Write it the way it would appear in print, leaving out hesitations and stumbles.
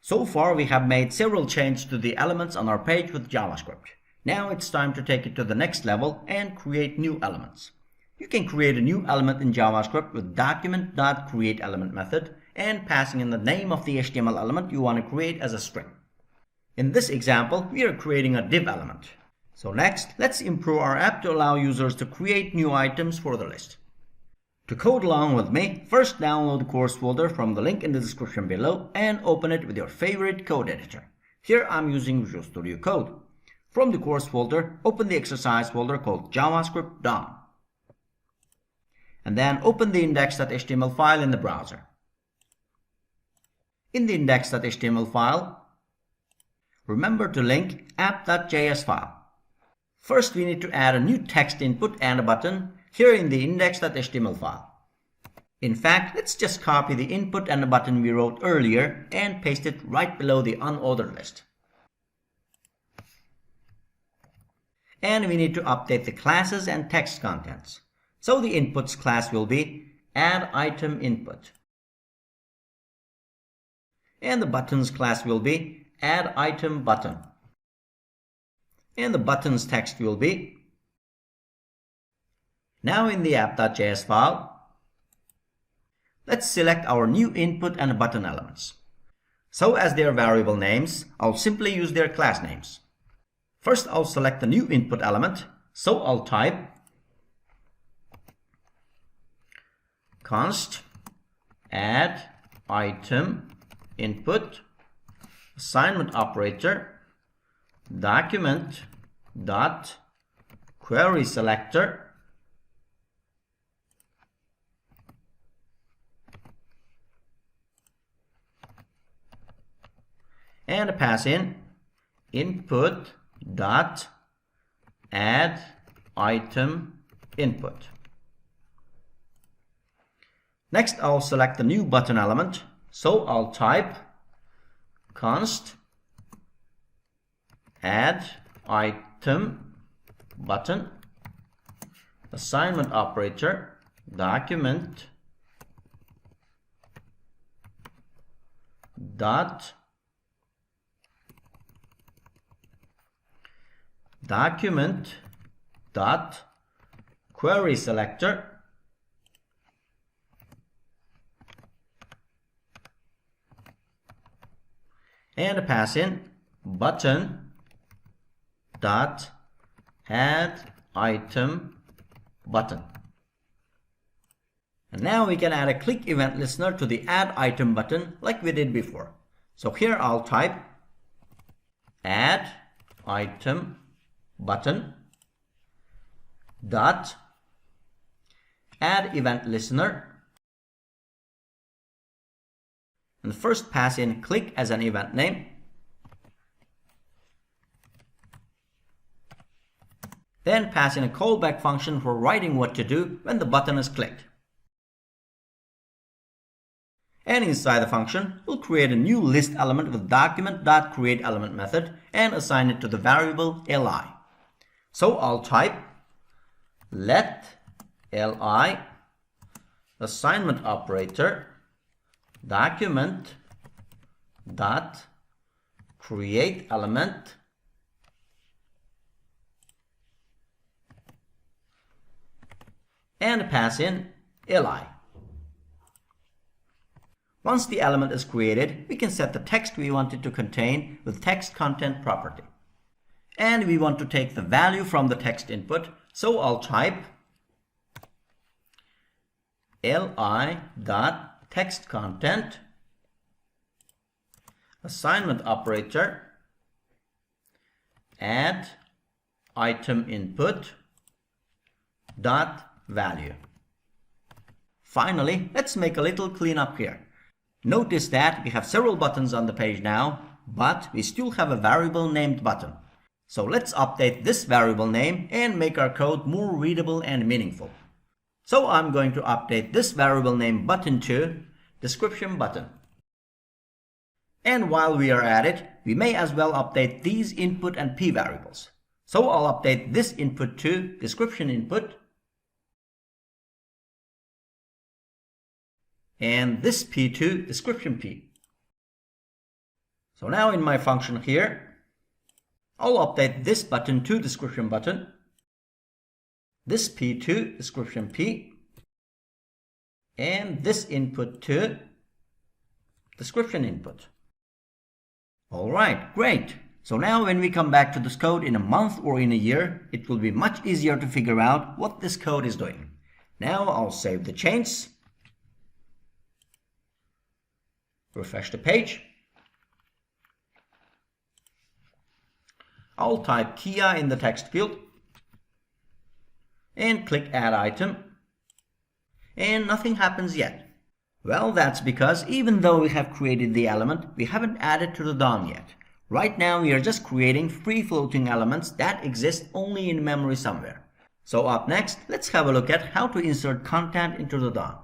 So far we have made several changes to the elements on our page with JavaScript. Now it's time to take it to the next level and create new elements. You can create a new element in JavaScript with document.createElement method and passing in the name of the HTML element you want to create as a string. In this example, we are creating a div element. So next, let's improve our app to allow users to create new items for the list. To code along with me, first download the course folder from the link in the description below and open it with your favorite code editor. Here I'm using Visual Studio Code. From the course folder, open the exercise folder called JavaScript DOM. And then open the index.html file in the browser. In the index.html file, remember to link app.js file. First, we need to add a new text input and a button here in the index.html file. In fact, let's just copy the input and the button we wrote earlier and paste it right below the unordered list. And we need to update the classes and text contents. So the inputs class will be addItemInput. And the buttons class will be addItemButton. And the buttons text will be. Now in the app.js file, let's select our new input and button elements. So as their variable names, I'll simply use their class names. First, I'll select the new input element, so I'll type const add item input assignment operator document dot query selector and pass in input dot add item input. Next, I'll select the new button element, so I'll type const add item button assignment operator document dot document dot query selector and pass in button dot add item button. And now we can add a click event listener to the add item button like we did before. So here I'll type add item button dot add event listener and first pass in click as an event name, then pass in a callback function for writing what to do when the button is clicked. And inside the function, we'll create a new list element with document.createElement method and assign it to the variable li. So I'll type let li assignment operator document dot create element and pass in li. Once the element is created, we can set the text we want it to contain with text content property. And we want to take the value from the text input, so I'll type li dot text content assignment operator add item input dot value. Finally, let's make a little cleanup here. Notice that we have several buttons on the page now, but we still have a variable named button. So let's update this variable name and make our code more readable and meaningful. So I'm going to update this variable name button to description button. And while we are at it, we may as well update these input and p variables. So I'll update this input to description input and this p to description p. So now in my function here, I'll update this button to description button, this P to description P, and this input to description input. Alright, great. So now when we come back to this code in a month or in a year, it will be much easier to figure out what this code is doing. Now I'll save the change, refresh the page. I'll type Kia in the text field and click Add Item, and nothing happens yet. Well, that's because even though we have created the element, we haven't added to the DOM yet. Right now we are just creating free-floating elements that exist only in memory somewhere. So up next, let's have a look at how to insert content into the DOM.